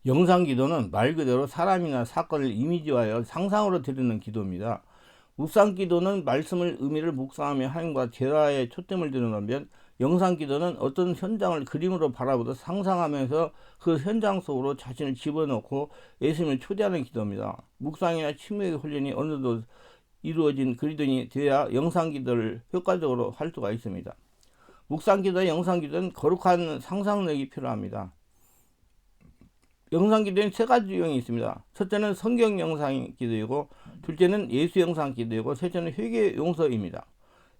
영상기도는 말 그대로 사람이나 사건을 이미지화하여 상상으로 드리는 기도입니다. 묵상기도는 말씀을 의미를 묵상하며 하나님과 대화에 초점을 두는 반면, 영상기도는 어떤 현장을 그림으로 바라보듯 상상하면서 그 현장 속으로 자신을 집어넣고 예수님을 초대하는 기도입니다. 묵상이나 침묵의 훈련이 어느 정도 이루어진 그리스도인이 되어야 영상기도를 효과적으로 할 수가 있습니다. 묵상기도와 영상기도는 거룩한 상상력이 필요합니다. 영상기도에는 세 가지 유형이 있습니다. 첫째는 성경 영상기도이고, 둘째는 예수 영상기도이고, 셋째는 회개 용서입니다.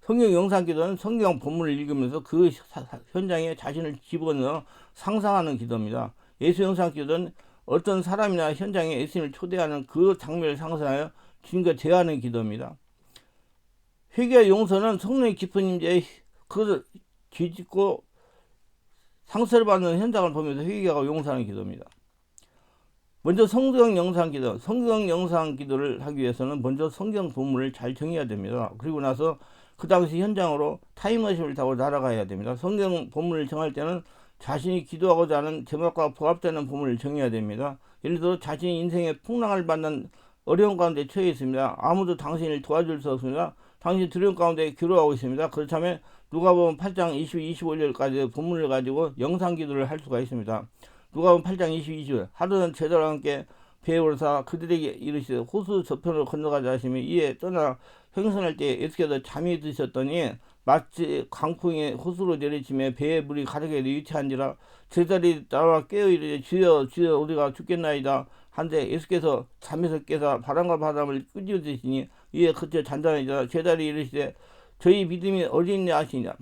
성경 영상기도는 성경 본문을 읽으면서 그 현장에 자신을 집어넣어 상상하는 기도입니다. 예수 영상기도는 어떤 사람이나 현장에 예수님을 초대하는 그 장면을 상상하여 주님과 대화하는 기도입니다. 회개 용서는 성령의 깊은 임재에 그것을 뒤집고 상처를 받는 현장을 보면서 회개하고 용서하는 기도입니다. 먼저 성경 영상기도. 성경 영상기도를 하기 위해서는 먼저 성경 본문을 잘 정해야 됩니다. 그리고 나서 그 당시 현장으로 타임머신을 타고 날아가야 됩니다. 성경 본문을 정할 때는 자신이 기도하고자 하는 제목과 부합되는 본문을 정해야 됩니다. 예를 들어 자신이 인생의 풍랑을 받는 어려운 가운데 처해 있습니다. 아무도 당신을 도와줄 수 없습니다. 당신이 두려움 가운데 괴로워하고 있습니다. 그렇다면 누가복음 8장 22, 25절까지 본문을 가지고 영상기도를 할 수가 있습니다. 누가복음 8장 22, 25절 하루는 제자와 함께 배에 오르사 그들에게 이르시되 호수 저편으로 건너가자 하시며 이에 떠나 행선할 때 예수께서 잠이 드셨더니 마치 강풍이 호수로 내리치며 배에 물이 가득해 위태한지라 제자들이 나와 깨어 이르되 주여 주여 우리가 죽겠나이다 한데 예수께서 잠에서 깨사 바람과 바람을 끄집으시니 이에 그쳐 잔잔해지라 제자들이 이르시되 저희 믿음이 어디있냐 하시니라.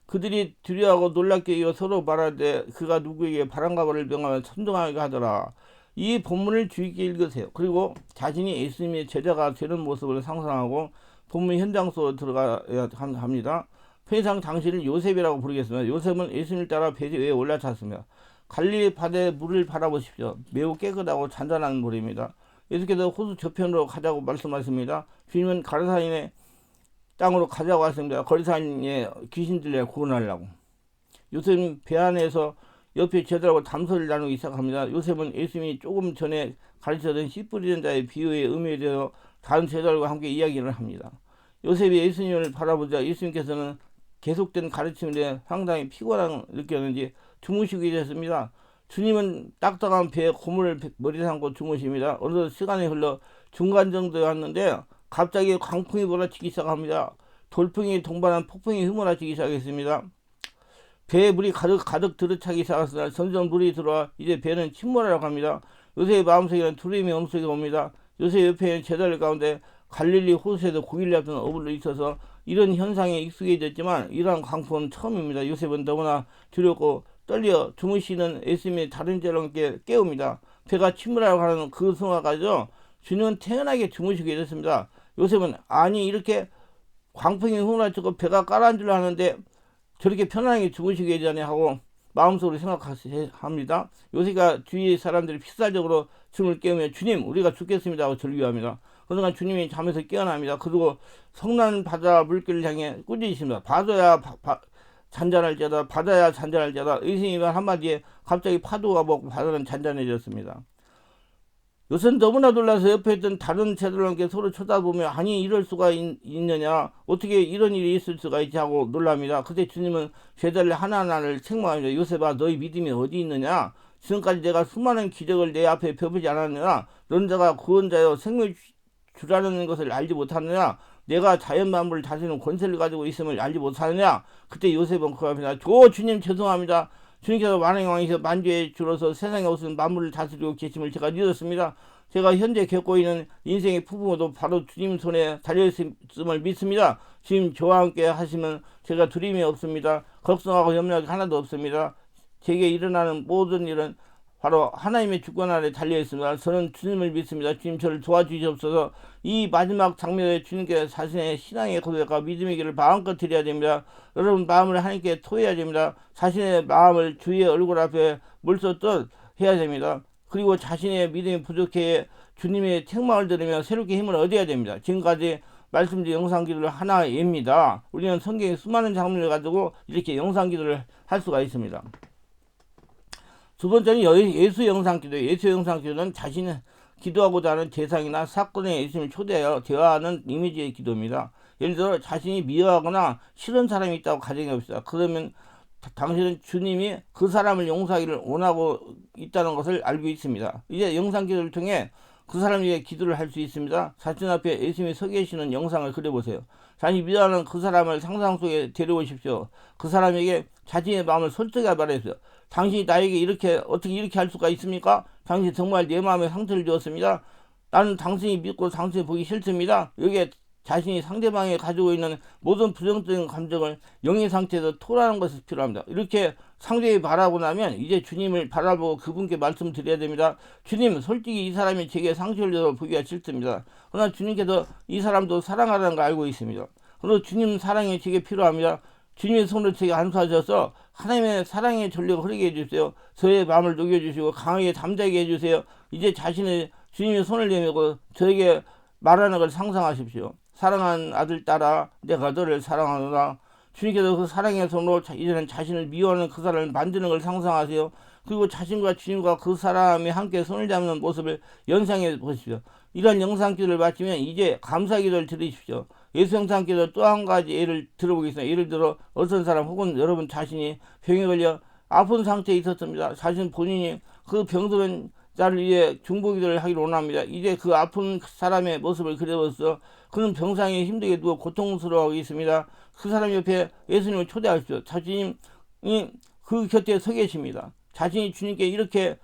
그들이 두려워하고 놀랍게 이어 서로 말하되 그가 누구에게 바람과 바람을 명하며 선동하게 하더라. 이 본문을 주의 깊게 읽으세요. 그리고 자신이 예수님의 제자가 되는 모습을 상상하고 본문 현장 속으로 들어가야 합니다. 편의상 당신을 요셉이라고 부르겠습니다. 요셉은 예수님을 따라 배 위에 올라탔습니다. 갈릴리 바다의 물을 바라보십시오. 매우 깨끗하고 잔잔한 물입니다. 예수께서 호수 저편으로 가자고 말씀하십니다. 주님은 가르사인의 땅으로 가자고 하십니다. 거리사인의 귀신들에 구원하려고. 요셉은 배 안에서 옆에 제자들하고 담소를 나누기 시작합니다. 요셉은 예수님이 조금 전에 가르치던 씨 뿌리는 자의 비유의 의미에 대해서 다른 제자들과 함께 이야기를 합니다. 요셉이 예수님을 바라보자 예수님께서는 계속된 가르침에 상당히 피곤함을 느꼈는지 주무시고 계셨습니다. 주님은 딱딱한 배에 고물을 머리에 삼고 주무십니다. 어느덧 시간이 흘러 중간 정도에 왔는데 갑자기 광풍이 몰아치기 시작합니다. 돌풍이 동반한 폭풍이 휘몰아치기 시작했습니다. 배에 물이 가득 들어차기 시작했으나 점점 물이 들어와 이제 배는 침몰하려고 합니다. 요셉의 마음속에는 두려움이 엄속해 옵니다. 요셉 옆에 있는 제자들 가운데 갈릴리 호수에서 고기를 잡던 어부로 있어서 이런 현상에 익숙해졌지만 이러한 광풍은 처음입니다. 요셉은 너무나 두렵고 떨려 주무시는 예수님의 다른 제자와 함께 깨웁니다. 배가 침몰하려고 하는 그 순간까지도 주님은 태연하게 주무시게 되었습니다. 요셉은 아니 이렇게 광풍이 휘몰아치고 배가 가라앉으려 하는데 저렇게 편안하게 주무시게 되자니 하고 마음속으로 생각합니다. 요셉과 주위의 사람들이 필사적으로 주님을 깨우며 주님 우리가 죽겠습니다 하고 절규합니다. 그 순간 주님이 잠에서 깨어납니다. 그리고 성난 바다 물길을 향해 꾸짖으십니다. 바다야 잔잔할지어다 바다야 잔잔할지어다. 예수님의 한마디에 갑자기 파도가 먹고 바다는 잔잔해졌습니다. 요새는 너무나 놀라서 옆에 있던 다른 제자들과 함께 서로 쳐다보며 아니 이럴 수가 있느냐 어떻게 이런 일이 있을 수가 있지 하고 놀랍니다. 그때 주님은 제자들 하나하나를 책망합니다. 요셉아 너희 믿음이 어디 있느냐 지금까지 내가 수많은 기적을 내 앞에 펴보지 않았느냐 넌 자가 구원자여 생명 주라는 것을 알지 못하느냐 내가 자연 만물을 다스리는 권세를 가지고 있음을 알지 못하느냐. 그때 요셉은 그 앞에 주님 죄송합니다. 주님께서 만왕의 왕이셔 만주의 주로서 세상에 오신 만물을 다스리고 계심을 제가 믿었습니다. 제가 현재 겪고 있는 인생의 부부도 바로 주님 손에 달려있음을 믿습니다. 주님 저와 함께 하시면 제가 두려움이 없습니다. 걱정하고 염려가 하나도 없습니다. 제게 일어나는 모든 일은 바로 하나님의 주권 아래 달려있습니다. 저는 주님을 믿습니다. 주님 저를 도와주시옵소서. 이 마지막 장면에 주님께 자신의 신앙의 고백과 믿음의 길을 마음껏 드려야 됩니다. 여러분 마음을 하나님께 토해야 됩니다. 자신의 마음을 주의 얼굴 앞에 물쏟듯 해야 됩니다. 그리고 자신의 믿음이 부족해 주님의 책망을 들으며 새롭게 힘을 얻어야 됩니다. 지금까지 말씀드린 영상기도를 하나입니다. 우리는 성경의 수많은 장면을 가지고 이렇게 영상기도를 할 수가 있습니다. 두 번째는 예수 영상 기도. 예수 영상 기도는 자신이 기도하고자 하는 대상이나 사건에 예수님을 초대하여 대화하는 이미지의 기도입니다. 예를 들어 자신이 미워하거나 싫은 사람이 있다고 가정해 봅시다. 그러면 당신은 주님이 그 사람을 용서하기를 원하고 있다는 것을 알고 있습니다. 이제 영상 기도를 통해 그 사람에게 기도를 할 수 있습니다. 자신 앞에 예수님이 서 계시는 영상을 그려보세요. 자신이 미워하는 그 사람을 상상 속에 데려오십시오. 그 사람에게 자신의 마음을 솔직하게 말해주세요. 당신이 나에게 어떻게 이렇게 할 수가 있습니까? 당신이 정말 내 마음에 상처를 주었습니다. 나는 당신이 믿고 당신이 보기 싫습니다. 여기에 자신이 상대방이 가지고 있는 모든 부정적인 감정을 영의 상태에서 토하는 것이 필요합니다. 이렇게 상대에 바라고 나면 이제 주님을 바라보고 그분께 말씀드려야 됩니다. 주님, 솔직히 이 사람이 제게 상처를 줘서 보기가 싫습니다. 그러나 주님께서 이 사람도 사랑하라는 걸 알고 있습니다. 그리고 주님 사랑이 제게 필요합니다. 주님의 손을 제게 안수하셔서 하나님의 사랑의 전력을 흐르게 해주세요. 저의 마음을 녹여주시고 강하게 담대하게 해주세요. 이제 자신의 주님의 손을 내밀고 저에게 말하는 걸 상상하십시오. 사랑하는 아들 딸아, 내가 너를 사랑하노라. 주님께서 그 사랑의 손으로 이제는 자신을 미워하는 그 사람을 만드는 걸 상상하세요. 그리고 자신과 주님과 그 사람이 함께 손을 잡는 모습을 연상해 보십시오. 이런 영상기도를 마치면 이제 감사기도를 드리십시오. 예수 영상기도 또 한 가지 예를 들어보겠습니다. 예를 들어 어떤 사람 혹은 여러분 자신이 병에 걸려 아픈 상태에 있었습니다. 자신 본인이 그 병들은 자를 위해 중보기도를 하기를 원합니다. 이제 그 아픈 사람의 모습을 그려서 그는 병상에 힘들게 누워 고통스러워하고 있습니다. 그 사람 옆에 예수님을 초대하십시오. 자신이 그 곁에 서 계십니다. 자신이 주님께 이렇게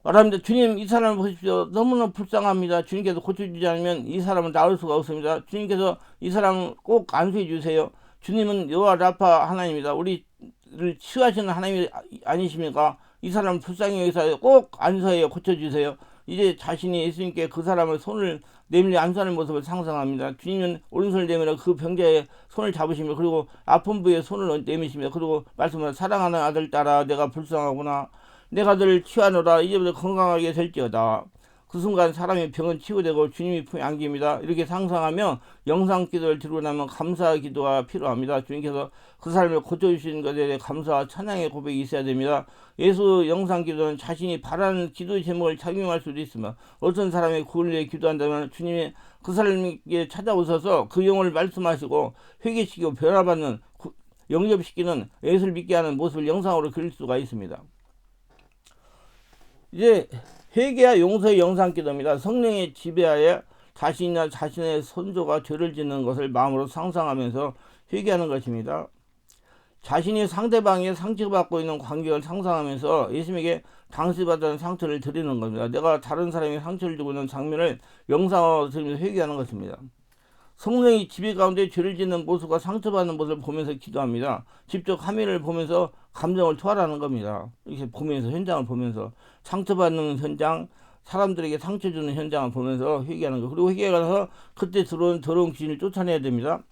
말합니다. 주님, 이 사람을 보십시오. 너무나 불쌍합니다. 주님께서 고쳐주지 않으면 이 사람은 나을 수가 없습니다. 주님께서 이 사람을 꼭 안수해 주세요. 주님은 여호와 라파 하나님입니다. 우리를 치유하시는 하나님이 아니십니까? 이 사람 불쌍히 여기서 꼭 안수하여 고쳐주세요. 이제 자신이 예수님께 그 사람의 손을 내밀어 안수하는 모습을 상상합니다. 주님은 오른손을 내밀어 그 병자의 손을 잡으시며 그리고 아픈 부위에 손을 내미시며 그리고 말씀하시며 사랑하는 아들 딸아, 내가 불쌍하구나. 내가 너를 치유하노라. 이제부터 건강하게 될지어다. 그 순간 사람의 병은 치유되고 주님이 품에 안깁니다. 이렇게 상상하며 영상 기도를 드리고 나면 감사 기도가 필요합니다. 주님께서 그 사람을 고쳐주시는 것에 대해 감사와 찬양의 고백이 있어야 됩니다. 예수 영상 기도는 자신이 바라는 기도 제목을 착용할 수도 있으며 어떤 사람의 구원을 위해 기도한다면 주님이 그 사람에게 찾아오셔서 그 영혼을 말씀하시고 회개시키고 변화받는 영접시키는 예수를 믿게 하는 모습을 영상으로 그릴 수가 있습니다. 이제 회개와 용서의 영상기도입니다. 성령의 지배하에 자신이나 자신의 선조가 죄를 짓는 것을 마음으로 상상하면서 회개하는 것입니다. 자신이 상대방의 상처받고 있는 관계를 상상하면서 예수님에게 당시받은 상처를 드리는 겁니다. 내가 다른 사람에게 상처를 주고 있는 장면을 영상으로 들으면서 회개하는 것입니다. 성령이 지배 가운데 죄를 짓는 모습과 상처받는 모습을 보면서 기도합니다. 직접 화면을 보면서 감정을 토하라는 겁니다. 이렇게 보면서 현장을 보면서 상처받는 현장, 사람들에게 상처 주는 현장을 보면서 회개하는 거. 그리고 회개해서 그때 들어온 더러운 귀신을 쫓아내야 됩니다.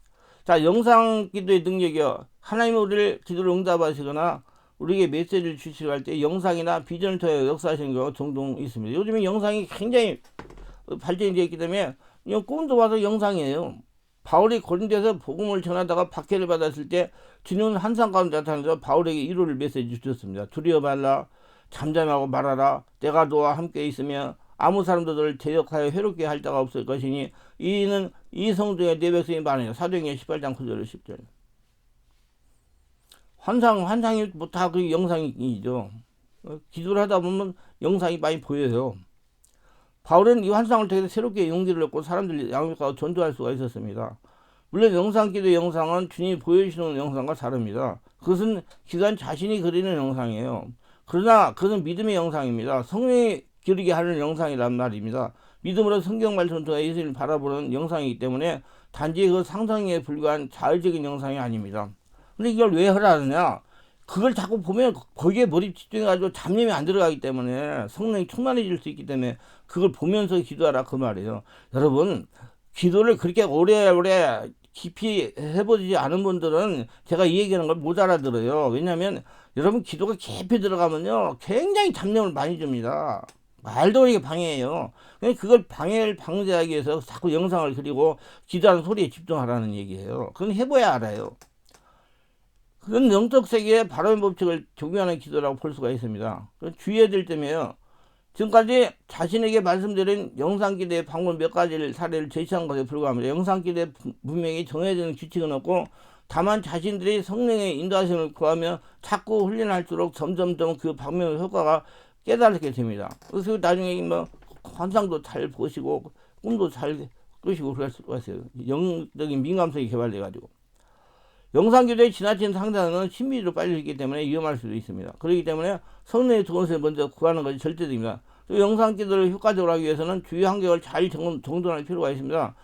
자, 영상 기도의 능력이요. 하나님이 우리를 기도를 응답하시거나 우리에게 메시지를 주시려 할 때 영상이나 비전을 통해 역사하시는 경우가 종종 있습니다. 요즘에 영상이 굉장히 발전이 되어 있기 때문에 꿈도 봐도 영상이에요. 바울이 고린도에서 복음을 전하다가 박해를 받았을 때 주님은 환상 가운데 나타나서 바울에게 이루를 메시지 주셨습니다. 두려워 말라, 잠잠하고 말하라. 내가 너와 함께 있으며 아무 사람도 너를 대적하여 해롭게 할 자가 없을 것이니 이는 이 성중에 내 백성이 많으니. 사도행전 18장 9절 10절. 환상이 뭐 다 그 영상이죠. 기도를 하다 보면 영상이 많이 보여요. 바울은 이 환상을 통해서 새롭게 용기를 얻고 사람들이 양육하고 전도할 수가 있었습니다. 물론 영상기도 영상은 주님이 보여주시는 영상과 다릅니다. 그것은 기관 자신이 그리는 영상이에요. 그러나 그것은 믿음의 영상입니다. 성령이 기르게 하는 영상이란 말입니다. 믿음으로 성경 말씀을 통해 예수님을 바라보는 영상이기 때문에 단지 그 상상에 불과한 자의적인 영상이 아닙니다. 근데 이걸 왜 하라느냐? 그걸 자꾸 보면 거기에 머리 집중해가지고 잡념이 안 들어가기 때문에 성령이 충만해질 수 있기 때문에 그걸 보면서 기도하라 그 말이에요. 여러분, 기도를 그렇게 오래오래 깊이 해보지 않은 분들은 제가 이 얘기하는 걸 못 알아들어요. 왜냐하면 여러분 기도가 깊이 들어가면요 굉장히 잡념을 많이 줍니다. 말도 모르게 방해해요. 그걸 방해를 방지하기 위해서 자꾸 영상을 그리고 기도하는 소리에 집중하라는 얘기예요. 그건 해봐야 알아요. 그건 영적 세계의 바람의 법칙을 적용하는 기도라고 볼 수가 있습니다. 주의해야 될 점이에요. 지금까지 자신에게 말씀드린 영상기도의 방법 몇 가지를 사례를 제시한 것에 불과합니다. 영상기도에 분명히 정해진 규칙은 없고 다만 자신들이 성령의 인도하심을 구하며 자꾸 훈련할수록 점점점 그 방면의 효과가 깨달게 됩니다. 그래서 나중에 뭐 환상도 잘 보시고 꿈도 잘 꾸시고 그럴 수가 있어요. 영적인 민감성이 개발돼가지고. 영상기도의 지나친 상상은 신비로 빨리기 때문에 위험할 수도 있습니다. 그렇기 때문에 성령의 도움을 먼저 구하는 것이 절대됩니다. 또 영상기도를 효과적으로 하기 위해서는 주위 환경을 잘 정돈할 필요가 있습니다.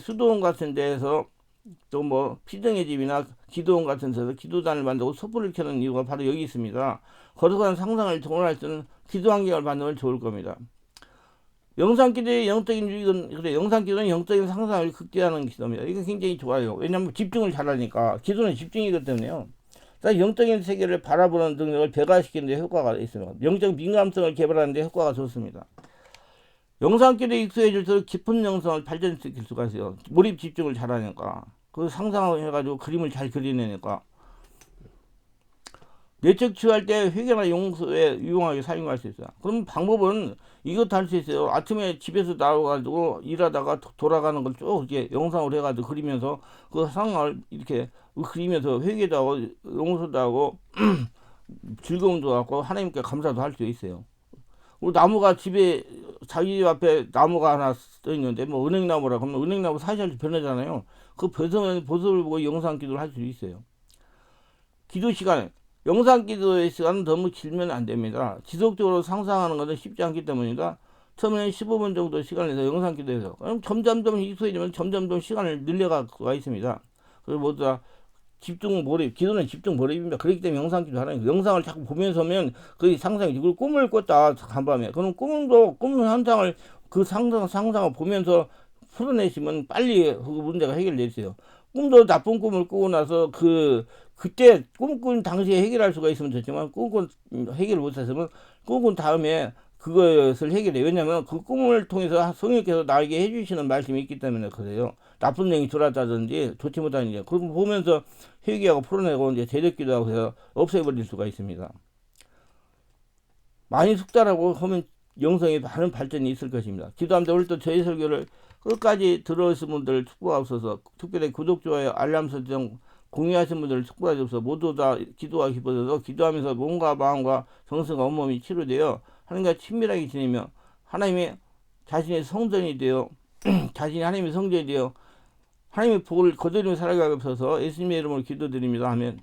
수도원 같은 데에서 또 뭐 피정의 집이나 기도원 같은 데서 기도단을 만들고 촛불을 켜는 이유가 바로 여기 있습니다. 거룩한 상상을 동원할 때는 기도 환경을 만들면 좋을 겁니다. 영상기도의 영적인 유익은, 그래, 영상기도는 영적인 상상을 극대화하는 기도입니다. 이거 굉장히 좋아요. 왜냐하면 집중을 잘하니까. 기도는 집중이기 때문에요. 영적인 세계를 바라보는 능력을 배가시키는 데 효과가 있습니다. 영적 민감성을 개발하는 데 효과가 좋습니다. 영상기도에 익숙해질수록 깊은 영성을 발전시킬 수가 있어요. 몰입 집중을 잘하니까. 그 상상해가지고 그림을 잘 그리내니까. 내적 치유할 때 회개나 용서에 유용하게 사용할 수 있어요. 그럼 방법은 이것도 할 수 있어요. 아침에 집에서 나와가지고 일하다가 돌아가는 걸 쭉 이렇게 영상으로 해가지고 그리면서 그 상황을 이렇게 그리면서 회개도 하고 용서도 하고 즐거움도 갖고 하나님께 감사도 할 수 있어요. 그리고 나무가 집에 자기 앞에 나무가 하나 떠 있는데 뭐 은행나무라 그러면 은행나무 사실 변하잖아요. 그 보습을 보고 영상 기도를 할 수 있어요. 기도 시간에 영상 기도의 시간은 너무 길면 안 됩니다. 지속적으로 상상하는 것은 쉽지 않기 때문이다. 처음에는 15분 정도 시간을 내서 영상 기도해서 그럼 점점점 익숙해지면 점점점 시간을 늘려갈 수가 있습니다. 그래서 모두 다 집중 몰입, 기도는 집중 몰입입니다. 그렇기 때문에 영상 기도 하는 거예요. 영상을 자꾸 보면서면 그 상상이 그리고 꿈을 꿨다 간밤에 그럼 꿈 현상을 그 상상을 보면서 풀어내시면 빨리 그 문제가 해결되세요. 꿈도 나쁜 꿈을 꾸고 나서 그때 꿈꾼 당시에 해결할 수가 있으면 좋지만 꿈꾼 해결을 못했으면 꿈꾼 다음에 그것을 해결해. 왜냐면 그 꿈을 통해서 성령께서 나에게 해주시는 말씀이 있기 때문에 그래요. 나쁜 영이 들어왔다든지 좋지 못한 일. 그거 보면서 회개하고 풀어내고 이제 제력기도 하고 해서 없애버릴 수가 있습니다. 많이 숙달하고 하면 영성에 많은 발전이 있을 것입니다. 기도합니다. 오늘도 저희 설교를 끝까지 들어오신 분들 축복하옵소서. 특별히 구독, 좋아요, 알람 설정 공유하신 분들 축복해 주셔서 모두 다 기도가 기뻐져서 기도하면서 몸과 마음과 정신과 온몸이 치료되어 하나님과 친밀하게 지내며 하나님의 자신의 성전이 되어 자신이 하나님의 성전이 되어 하나님의 복을 거두리며 살아가게 하옵소서. 예수님의 이름으로 기도드립니다. 아멘.